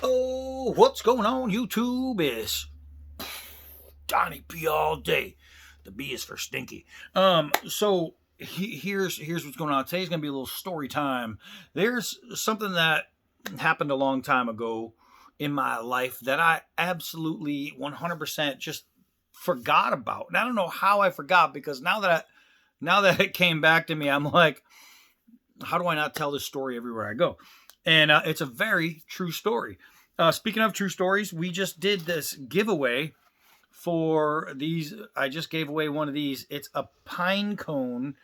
Oh, what's going on, YouTube? Is Donnie P all day. The B is for stinky. Here's what's going on. Today's gonna be a little story time. There's something that happened a long time ago in my life that I absolutely 100% just forgot about. And I don't know how I forgot, because now that it came back to me, I'm like, how do I not tell this story everywhere I go? And it's a very true story. Speaking of true stories, we just did this giveaway for these. I just gave away one of these. It's a pine cone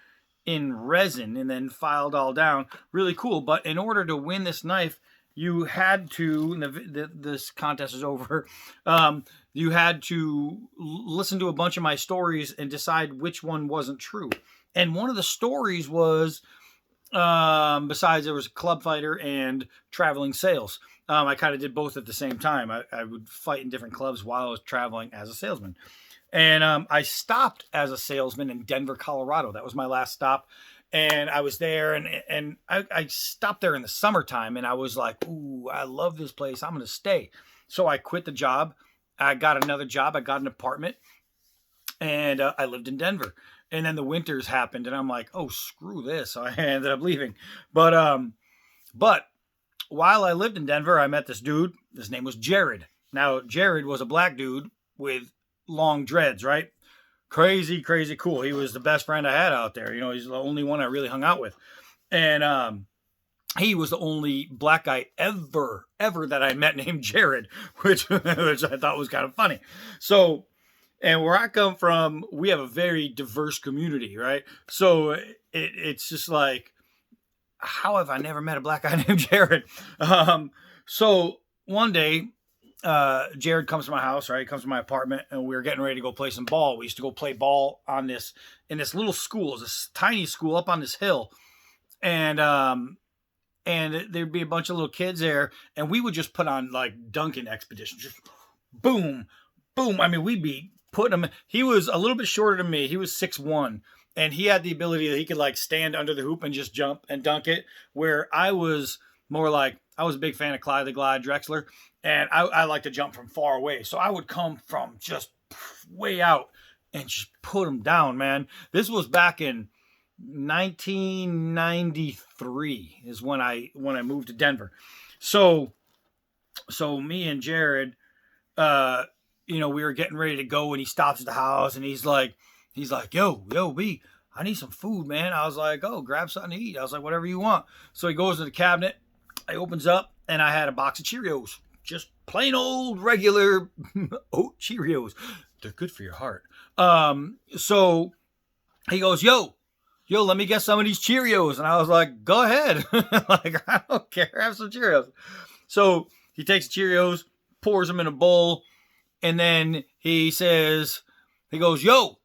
in resin and then filed all down. Really cool. But in order to win this knife, you had to, this contest is over, you had to listen to a bunch of my stories and decide which one wasn't true. And one of the stories was, besides there was a club fighter and traveling sales. I kind of did both at the same time. I would fight in different clubs while I was traveling as a salesman. And I stopped as a salesman in Denver, Colorado. That was my last stop. And I was there, and I stopped there in the summertime, and I was like, ooh, I love this place. I'm going to stay. So I quit the job. I got another job. I got an apartment, and I lived in Denver. And then the winters happened, and I'm like, oh, screw this. So I ended up leaving. But while I lived in Denver, I met this dude. His name was Jared. Now, Jared was a black dude with long dreads, right? Crazy, crazy cool. He was the best friend I had out there. You know, he's the only one I really hung out with. And he was the only black guy ever that I met named Jared, which I thought was kind of funny. So, and where I come from, we have a very diverse community, right? So it's just like, how have I never met a black guy named Jared? So one day, Jared comes to my house, right? He comes to my apartment, and we were getting ready to go play some ball. We used to go play ball in this little school. It's this tiny school up on this hill. And there'd be a bunch of little kids there, and we would just put on like dunking expeditions. Just boom, boom. I mean, we'd be putting him. He was a little bit shorter than me. He was 6'1", and he had the ability that he could like stand under the hoop and just jump and dunk it, where I was more like, I was a big fan of Clyde the Glide Drexler, and I like to jump from far away. So I would come from just way out and just put him down, man. This was back in 1993 is when I moved to Denver. So me and Jared, we were getting ready to go, and he stops at the house, and he's like, yo, B, I need some food, man. I was like, oh, grab something to eat. I was like, whatever you want. So he goes to the cabinet, he opens up, and I had a box of Cheerios. Just plain old regular oat Cheerios. They're good for your heart. So he goes, yo, let me get some of these Cheerios. And I was like, go ahead. Like, I don't care. Have some Cheerios. So he takes the Cheerios, pours them in a bowl. And then he goes, yo,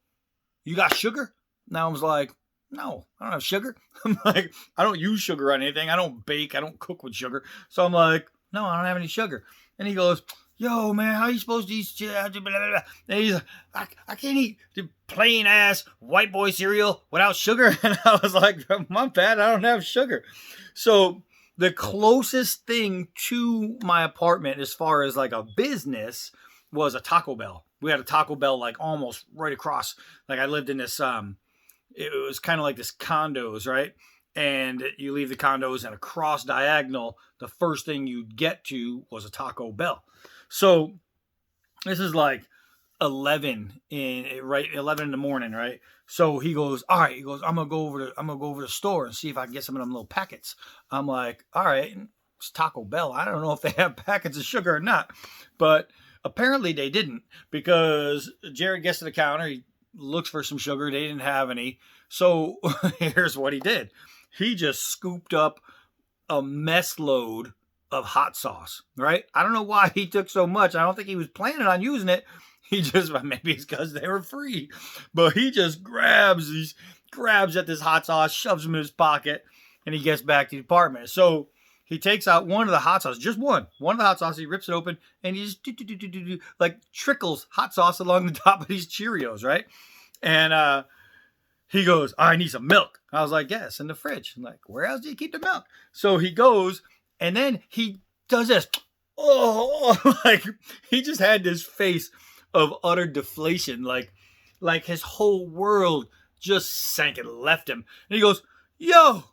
you got sugar? And I was like, no, I don't have sugar. I'm like, I don't use sugar on anything. I don't bake. I don't cook with sugar. So I'm like, no, I don't have any sugar. And he goes, yo, man, how are you supposed to eat? And he's like, I can't eat the plain ass white boy cereal without sugar. And I was like, my bad, I don't have sugar. So the closest thing to my apartment as far as like a business was a Taco Bell. We had a Taco Bell like almost right across. Like I lived in this, it was kind of like this condos, right? And you leave the condos, and across diagonal, the first thing you'd get to was a Taco Bell. So this is like 11 in the morning, right? So he goes, all right. He goes, I'm gonna go over to the store and see if I can get some of them little packets. I'm like, all right, it's Taco Bell. I don't know if they have packets of sugar or not, but apparently they didn't, because Jared gets to the counter, he looks for some sugar. They didn't have any. So here's what he did. He just scooped up a mess load of hot sauce, right? I don't know why he took so much. I don't think he was planning on using it. He just, maybe it's because they were free, but he just grabs at this hot sauce, shoves them in his pocket, and he gets back to the apartment. So he takes out one of the hot sauce, just one of the hot sauce. He rips it open, and he just like trickles hot sauce along the top of these Cheerios, right? And he goes, I need some milk. I was like, yes, in the fridge. I'm like, where else do you keep the milk? So he goes, and then he does this. oh, like he just had this face of utter deflation, like his whole world just sank and left him. And he goes, "Yo."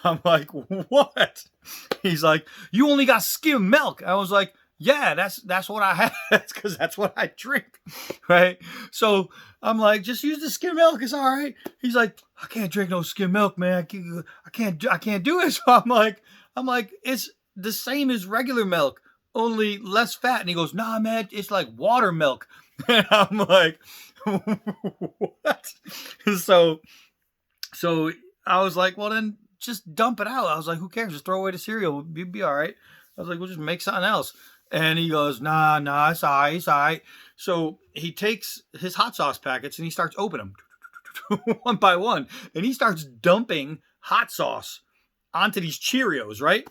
I'm like, "What?" He's like, "You only got skim milk." I was like, "Yeah, that's what I have. That's because that's what I drink." Right? So I'm like, "Just use the skim milk. It's all right." He's like, "I can't drink no skim milk, man. I can't do it." So I'm like, "It's the same as regular milk, only less fat." And he goes, "Nah, man, it's like water milk." And I'm like, "What?" So so I was like, "Well, then just dump it out." I was like, "Who cares? Just throw away the cereal. We'll be all right." I was like, "We'll just make something else." And he goes, "Nah, it's all right, it's all right." So he takes his hot sauce packets and he starts opening them one by one. And he starts dumping hot sauce onto these Cheerios, right?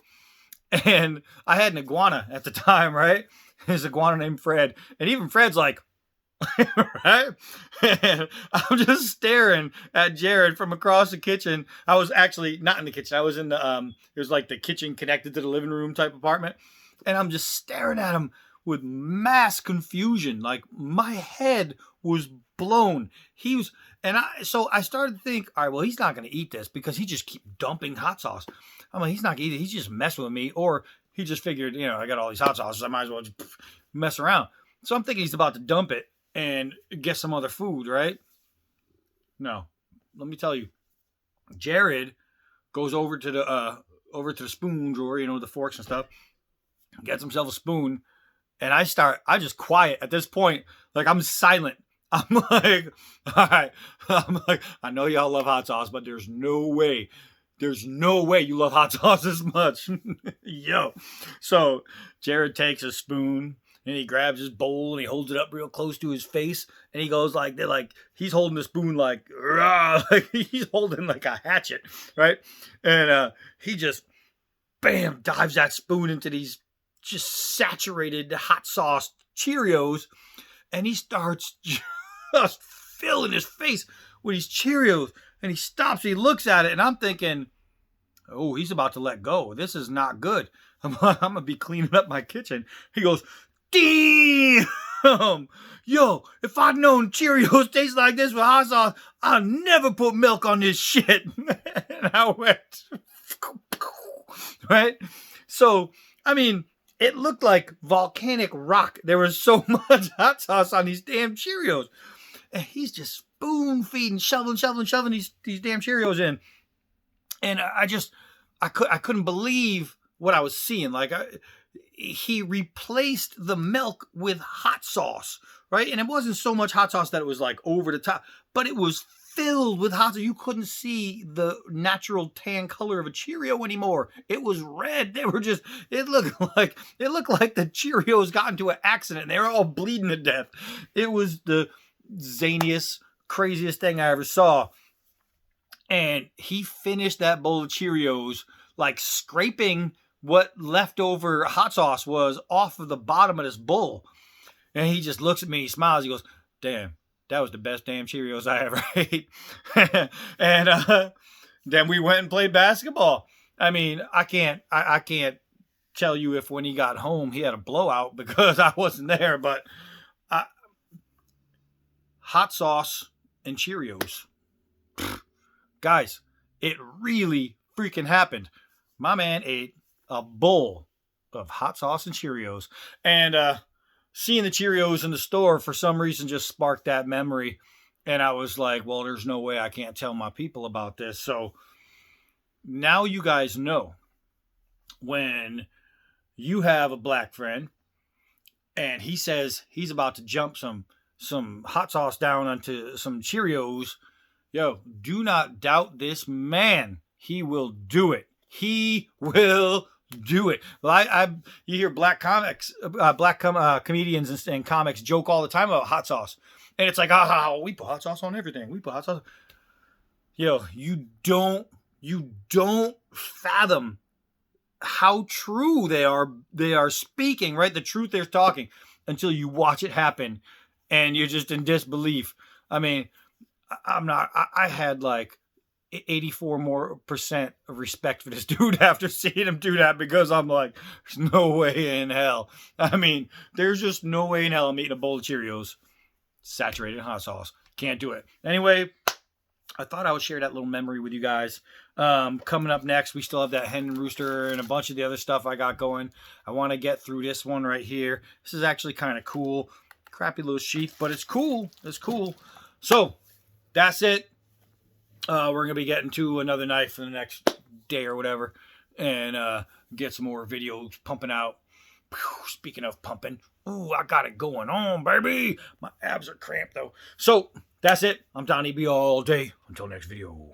And I had an iguana at the time, right? His iguana named Fred. And even Fred's like, right? And I'm just staring at Jared from across the kitchen. I was actually not in the kitchen. I was in the it was like the kitchen connected to the living room type apartment. And I'm just staring at him with mass confusion. Like my head was blown. So I started to think, all right, well, he's not going to eat this because he just keep dumping hot sauce. I'm like, he's not going to eat it. He's just messing with me. Or he just figured, I got all these hot sauces. I might as well just mess around. So I'm thinking he's about to dump it and get some other food, right? No, let me tell you, Jared goes over to the spoon drawer, the forks and stuff, gets himself a spoon, and I just quiet at this point, like I'm silent. I'm like, all right, I know y'all love hot sauce, but there's no way you love hot sauce as much. Yo. So Jared takes a spoon and he grabs his bowl and he holds it up real close to his face. And he goes he's holding the spoon like he's holding like a hatchet, right? And he just, bam, dives that spoon into these just saturated hot sauce Cheerios. And he starts just filling his face with these Cheerios. And he stops, he looks at it, and I'm thinking, oh, he's about to let go. This is not good. I'm going to be cleaning up my kitchen. He goes, "Damn! Yo, if I'd known Cheerios taste like this with hot sauce, I'd never put milk on this shit." And I went, right? So, I mean, it looked like volcanic rock. There was so much hot sauce on these damn Cheerios. And he's just spoon feeding, shoveling these damn Cheerios in. And I couldn't believe what I was seeing. Like, he replaced the milk with hot sauce, right? And it wasn't so much hot sauce that it was like over the top, but it was filled with hot sauce. You couldn't see the natural tan color of a Cheerio anymore. It was red. It looked like the Cheerios got into an accident and they were all bleeding to death. It was the zaniest, craziest thing I ever saw. And he finished that bowl of Cheerios like scraping what leftover hot sauce was off of the bottom of this bowl. And he just looks at me, he smiles, he goes, "Damn, that was the best damn Cheerios I ever ate." And then we went and played basketball. I mean, I can't tell you if when he got home he had a blowout because I wasn't there, but hot sauce and Cheerios. Guys, it really freaking happened. My man ate a bowl of hot sauce and Cheerios. And seeing the Cheerios in the store for some reason just sparked that memory. And I was like, well, there's no way I can't tell my people about this. So now you guys know, when you have a black friend and he says he's about to jump some hot sauce down onto some Cheerios, yo, do not doubt this man. He will do it. He will do it. Well, you hear black comedians and comics joke all the time about hot sauce. And it's like, we put hot sauce on everything. We put hot sauce. Yo, you don't fathom how true they are speaking, right? The truth they're talking until you watch it happen and you're just in disbelief. I mean, I had like 84 more percent of respect for this dude after seeing him do that, because I'm like, there's no way in hell. I mean, there's just no way in hell I'm eating a bowl of Cheerios saturated in hot sauce. Can't do it. Anyway, I thought I would share that little memory with you guys. Coming up next, we still have that hen and rooster and a bunch of the other stuff I got going. I want to get through this one right here. This is actually kind of cool. Crappy little sheath, but it's cool. It's cool. So, that's it. We're going to be getting to another knife for the next day or whatever. And get some more videos pumping out. Speaking of pumping, ooh, I got it going on, baby. My abs are cramped, though. So, that's it. I'm Donnie B all day. Until next video.